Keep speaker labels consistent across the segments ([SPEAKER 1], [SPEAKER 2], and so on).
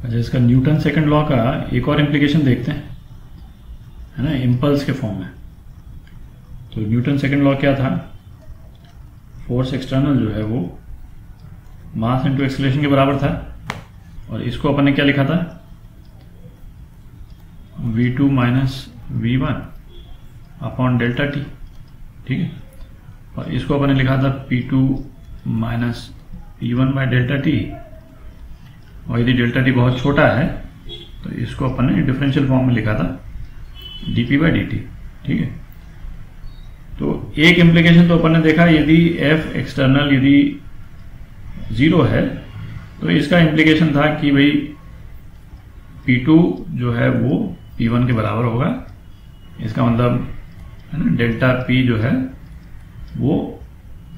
[SPEAKER 1] अच्छा, इसका Newton second law का एक और इम्प्लीकेशन देखते हैं, है ना, इम्पल्स के फॉर्म में। तो न्यूटन सेकंड लॉ क्या था? फोर्स एक्सटर्नल जो है वो मास इनटू एक्सेलरेशन के बराबर था, और इसको अपन ने क्या लिखा था? v2 minus v1 upon delta T, ठीक है। और इसको अपन ने लिखा था p2 minus p1 by delta T, और यदि डेल्टा टी बहुत छोटा है तो इसको अपन ने डिफरेंशियल फॉर्म में लिखा था dp बाय dt, ठीक है। तो एक इम्प्लीकेशन तो अपन ने देखा, यदि f एक्सटर्नल यदि 0 है तो इसका इम्प्लीकेशन था कि भाई p2 जो है वो p1 के बराबर होगा। इसका मतलब है ना, डेल्टा p जो है वो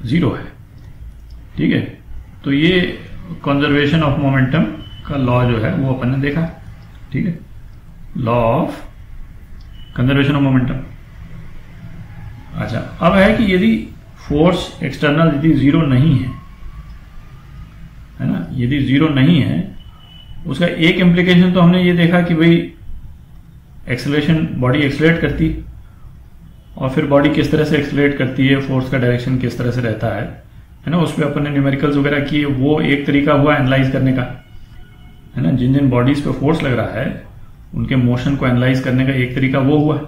[SPEAKER 1] 0 है, ठीक है। तो ये कंजर्वेशन ऑफ मोमेंटम का लॉ जो है वो अपन ने देखा, ठीक है, law of conservation of momentum. अच्छा, अब है कि यदि फोर्स एक्सटर्नल यदि 0 नहीं है ना, यदि 0 नहीं है, उसका एक इम्प्लीकेशन तो हमने ये देखा कि भाई एक्सेलरेशन, बॉडी एक्सेलरेट करती, और फिर बॉडी किस तरह से एक्सेलरेट करती है, फोर्स का डायरेक्शन किस तरह से रहता है ना, उस पर अपन ने न्यूमेरिकल्स वगैरह किए। वो एक तरीका हुआ एनालाइज करने का, है ना, जिन जिन बॉडीज पे फोर्स लग रहा है उनके मोशन को एनालाइज करने का एक तरीका वो हुआ।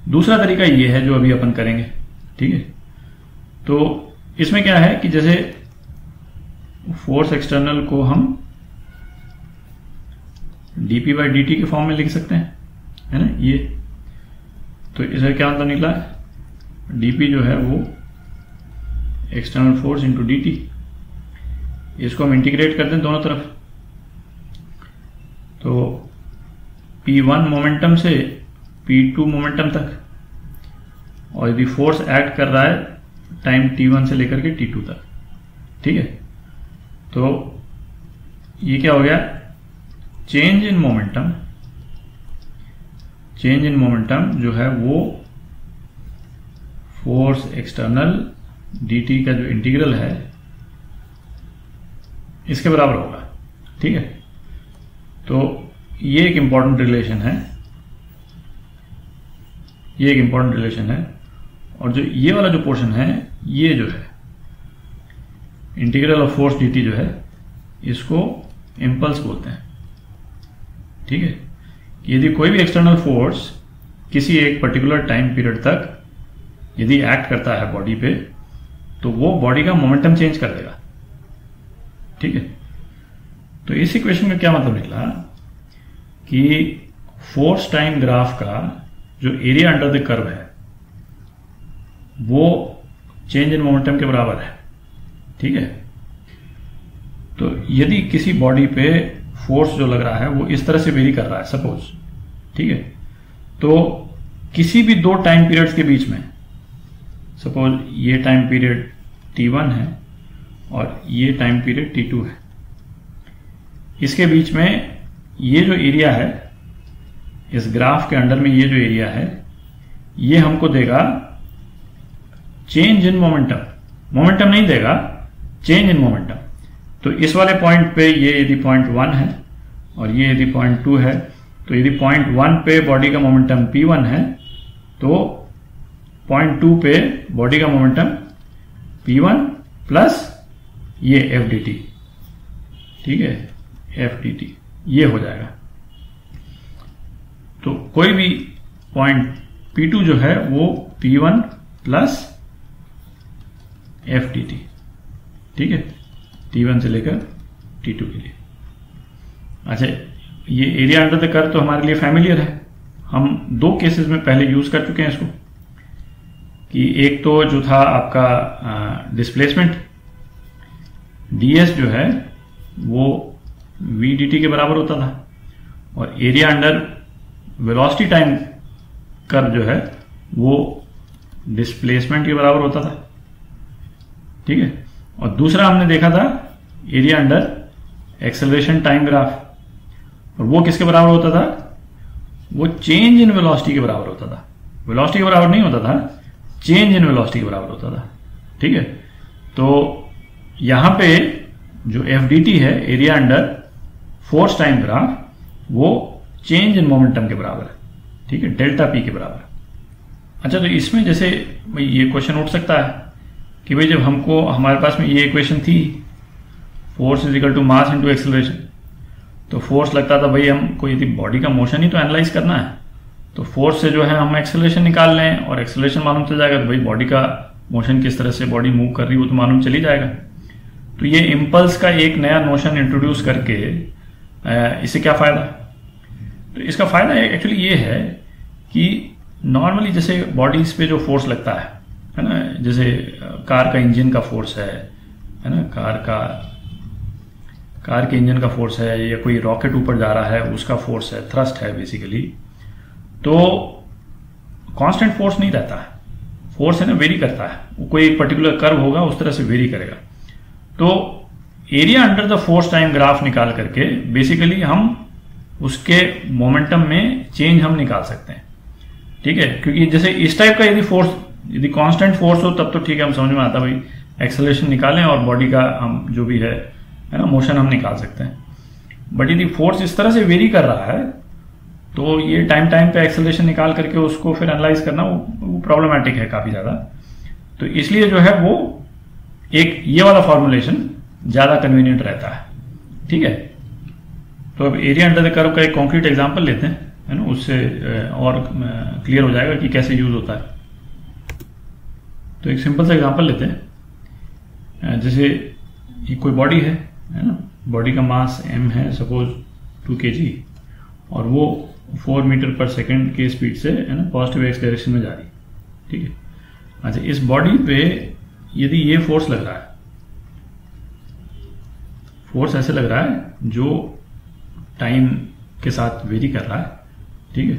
[SPEAKER 1] दूसरा तरीका ये है जो अभी अपन करेंगे, ठीक है। तो इसमें क्या है कि जैसे फोर्स एक्सटर्नल को हम dp बाई dt के फॉर्म में लिख सकते हैं, है ना, ये। तो इसे क्या मतलब निकला? dp जो है वो एक्सटर्नल फोर्स इंटू dt, इसको हम इंटीग्रेट करते हैं दोनों तरफ। तो p1 मोमेंटम से p2 मोमेंटम तक, और यदि फोर्स एक्ट कर रहा है टाइम t1 से लेकर के t2 तक, ठीक है। तो ये क्या हो गया? Change in momentum, change in momentum जो है वो फोर्स एक्सटर्नल dt का जो इंटीग्रल है इसके बराबर होगा, ठीक है। तो ये एक इंपॉर्टेंट रिलेशन है, ये एक इंपॉर्टेंट रिलेशन है। और जो ये वाला जो पोर्शन है, ये जो है इंटीग्रल ऑफ फोर्स dt जो है, इसको इंपल्स बोलते हैं, ठीक है। यदि कोई भी एक्सटर्नल फोर्स किसी एक पर्टिकुलर टाइम पीरियड तक यदि एक्ट करता है बॉडी पे, तो वो बॉडी का मोमेंटम चेंज कर देगा, ठीक है। तो इस इक्वेशन का क्या मतलब निकला कि फोर्स टाइम ग्राफ का जो एरिया अंडर द कर्व है वो चेंज इन मोमेंटम के बराबर है, ठीक है। तो यदि किसी बॉडी पे फोर्स जो लग रहा है वो इस तरह से वेरी कर रहा है सपोज, ठीक है, तो किसी भी दो टाइम पीरियड्स के बीच में, सपोज ये टाइम पीरियड t1 है और ये टाइम पीरियड t2 है, इसके बीच में ये जो एरिया है इस ग्राफ के अंडर में, ये जो एरिया है ये हमको देगा चेंज इन मोमेंटम। मोमेंटम नहीं देगा, चेंज इन मोमेंटम। तो इस वाले पॉइंट पे ये यदि पॉइंट 1 है और ये यदि पॉइंट 2 है, तो यदि पॉइंट 1 पे बॉडी का मोमेंटम p1 है तो पॉइंट 2 पे बॉडी का मोमेंटम p1 प्लस ये f dt, ठीक है, f dt ये हो जाएगा। तो कोई भी पॉइंट p2 जो है वो p1 प्लस f dt, ठीक है, t1 से लेकर t2 के लिए। अच्छा, ये एरिया अंडर द कर्व तो हमारे लिए फैमिलियर है, हम दो केसेस में पहले यूज कर चुके हैं इसको, कि एक तो जो था आपका डिस्प्लेसमेंट ds जो है वो v dt के बराबर होता था, और area under velocity time curve जो है वो डिस्प्लेसमेंट के बराबर होता था, ठीक है। और दूसरा हमने देखा था area under acceleration time graph, और वो किसके बराबर होता था? वो चेंज इन वेलोसिटी के बराबर होता था। वेलोसिटी के बराबर नहीं होता था, चेंज इन वेलोसिटी के बराबर होता था, ठीक है। तो यहां पे जो एफ डी टी है, area under force time graph वो चेंज इन मोमेंटम के बराबर है, ठीक है, डेल्टा पी के बराबर। अच्छा, तो इसमें जैसे भाई ये क्वेश्चन उठ सकता है कि भाई जब हमको हमारे पास में ये इक्वेशन थी, force is equal to mass into acceleration, तो फोर्स लगता था भाई हमको यदि बॉडी का मोशन ही तो एनालाइज करना है, तो फोर्स से जो है हम एक्सेलरेशन निकाल लें और एक्सेलरेशन मालूम चल जाएगा, तो भाई बॉडी का मोशन किस तरह से बॉडी मूव कर रही है वो तो मालूम चल ही जाएगा। तो ये इम्पल्स का एक नया नोशन इंट्रोड्यूस करके इससे क्या फायदा? तो इसका फायदा एक्चुअली ये है कि नॉर्मली जैसे बॉडीज पे जो फोर्स लगता है ना, जैसे कार का इंजन का फोर्स है ना, कार के इंजन का फोर्स है, या कोई रॉकेट ऊपर जा रहा है उसका फोर्स है, थ्रस्ट है बेसिकली, तो कांस्टेंट फोर्स नहीं रहता है, फोर्स है ना वेरी करता है, कोई एक पर्टिकुलर कर्व होगा उस तरह से वेरी करेगा। तो area under the force time graph निकाल करके बेसिकली हम उसके मोमेंटम में चेंज हम निकाल सकते हैं, ठीक है, क्योंकि जैसे इस टाइप का यदि कांस्टेंट फोर्स हो तब तो ठीक है, हम समझ में आता भाई एक्सेलरेशन निकालें और बॉडी का हम जो भी है ना मोशन हम निकाल सकते हैं। बट यदि फोर्स इस तरह से वेरी कर रहा है तो ये टाइम पे एक्सेलरेशन निकाल करके उसको फिर एनालाइज करना वो प्रॉब्लमेटिक है काफी ज्यादा। तो इसलिए जो है वो एक ये वाला फॉर्मुलेशन ज्यादा कन्वीनियंट रहता है, ठीक है। तो अब एरिया अंडर द कर्व का एक कॉन्क्रीट एग्जांपल लेते हैं, है ना, उससे और क्लियर हो जाएगा कि कैसे यूज होता है। तो एक सिंपल सा एग्जांपल लेते हैं, जैसे ये कोई बॉडी है ना, बॉडी का मास m है, सपोज 2 kg, और वो 4 मीटर पर सेकेंड के स्पीड से है ना पॉजिटिव एक्स डायरेक्शन में जा रही है, ठीक है। अच्छा, इस बॉडी पे यदि ये फोर्स लग रहा है, फोर्स ऐसे लग रहा है जो टाइम के साथ वेरी कर रहा है, ठीक है।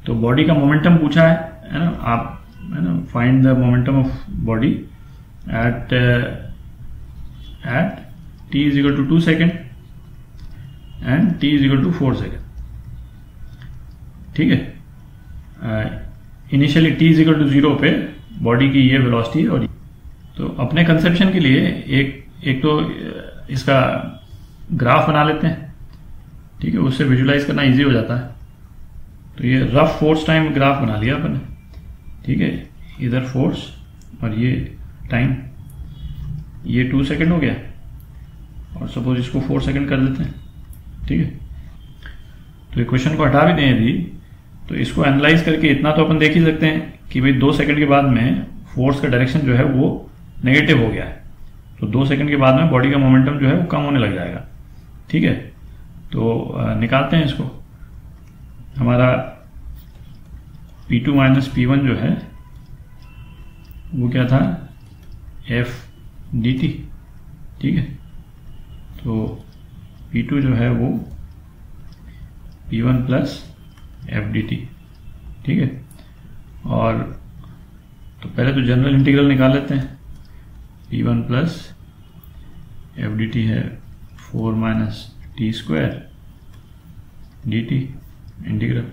[SPEAKER 1] तो बॉडी का मोमेंटम पूछा है ना, आप है ना find the momentum of body at t is equal to 2 second and t is equal to 4 second, ठीक है। Initially t is equal to 0 पे बॉडी की ये वेलोसिटी है, और तो अपने कंसेप्शन के लिए एक तो इसका ग्राफ बना लेते हैं, ठीक है, उससे विजुलाइज करना इजी हो जाता है। तो ये रफ फोर्स टाइम ग्राफ बना लिया अपन, ठीक है, इधर फोर्स और ये टाइम, ये 2 सेकेंड हो गया, और सपोज इसको 4 सेकेंड कर देते हैं, ठीक है। तो इक्वेशन को हटा भी दें यदि, तो इसको एनालाइज करके इतना तो अपन देख ही सकते हैं कि भाई 2 सेकेंड के बाद में फोर्स का डायरेक्शन जो है वो नेगेटिव हो गया है, तो 2 सेकेंड के बाद में बॉडी का मोमेंटम जो है वो कम होने लग जाएगा, ठीक है। तो निकालते हैं इसको। हमारा P2 माइनस P1 जो है वो क्या था, F dt, ठीक है। तो P2 जो है वो P1 प्लस F dt, ठीक है। और तो पहले तो जनरल इंटीग्रल निकाल लेते हैं, P1 प्लस F dt है 4 minus T square dt integral,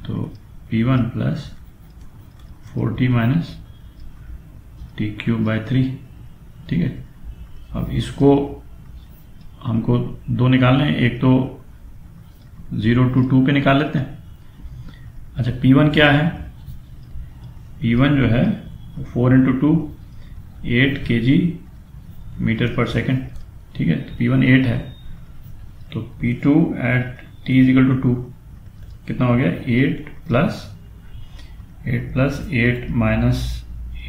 [SPEAKER 1] तो P1 plus 4t minus T cube by 3, ठीक है। अब इसको हमको दो निकालने हैं, एक तो 0 to 2 पे निकाल लेते हैं। अच्छा, P1 क्या है, P1 जो है 4 into 2 8 kg मीटर पर सेकेंड, ठीक है। तो P1 8 है, तो P2 at t is equal to 2 कितना हो गया, 8 प्लस 8 माइनस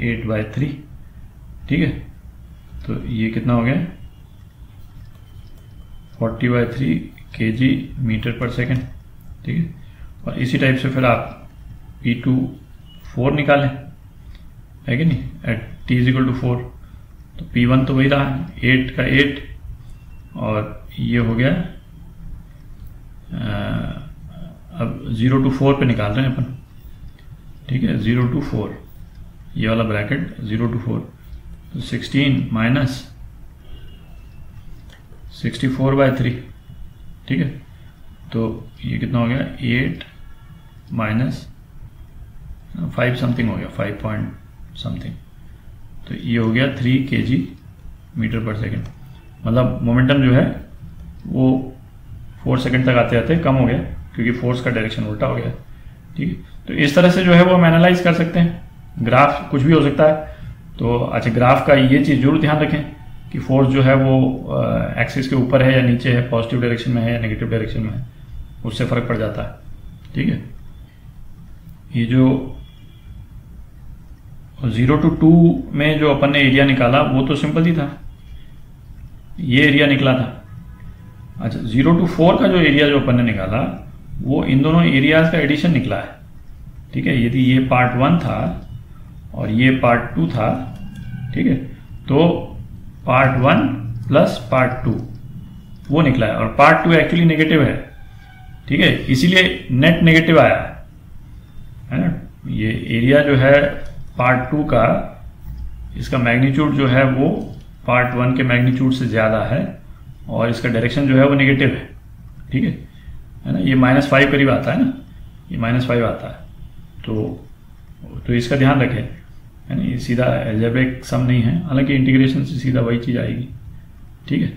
[SPEAKER 1] 8 बाय 3, ठीक है। तो ये कितना हो गया, 40/3 kg मीटर पर सेकेंड, ठीक है। और इसी टाइप से फिर आप P2 4 निकालें, है कि नहीं, at t is equal to 4। तो P1 तो वही रहा 8 का 8, और ये हो गया अब 0 to 4 पे निकाल रहे हैं अपन, ठीक है। 0 to 4 ये वाला ब्रैकेट 0 to 4, तो 16 माइनस 64/3, ठीक है। तो ये कितना हो गया, 8 माइनस 5 समथिंग हो गया, 5 पॉइंट समथिंग, तो ये हो गया 3 kg मीटर पर सेकेंड। मतलब मोमेंटम जो है वो 4 सेकंड तक आते आते कम हो गया, क्योंकि फोर्स का डायरेक्शन उल्टा हो गया। ठीक है, तो इस तरह से जो है वो हम एनालाइज कर सकते हैं। ग्राफ कुछ भी हो सकता है। तो अच्छा, ग्राफ का ये चीज़ जरूर ध्यान रखें कि फोर्स जो है वो एक्सिस के ऊपर है या नीचे है, पॉजिटिव डायरेक्शन में है या नेगेटिव डायरेक्शन में है, उससे फर्क पड़ जाता है। ठीक है, ये जो 0 to 2 में जो अपन ने एरिया निकाला वो तो सिंपल ही था, ये एरिया निकला था। अच्छा, 0 to 4 का जो एरिया जो अपन ने निकाला वो इन दोनों एरियाज का एडिशन निकला है। ठीक है, यदि ये पार्ट 1 था और ये पार्ट 2 था, ठीक है, तो पार्ट 1 प्लस पार्ट 2 वो निकला है, और पार्ट 2 एक्चुअली नेगेटिव है। ठीक है, इसीलिए नेट नेगेटिव आया है ना। ये एरिया जो है पार्ट 2 का, इसका मैग्नीट्यूड जो है वो पार्ट 1 के मैग्नीट्यूड से ज्यादा है, और इसका डायरेक्शन जो है वो नेगेटिव है। ठीक है ना, ये -5 करीब आता है ना, ये -5 आता है। तो इसका ध्यान रखें, है ना। ये सीधा अलजेब्रिक सम नहीं है, हालांकि इंटीग्रेशन से सीधा वही चीज आएगी। ठीक है।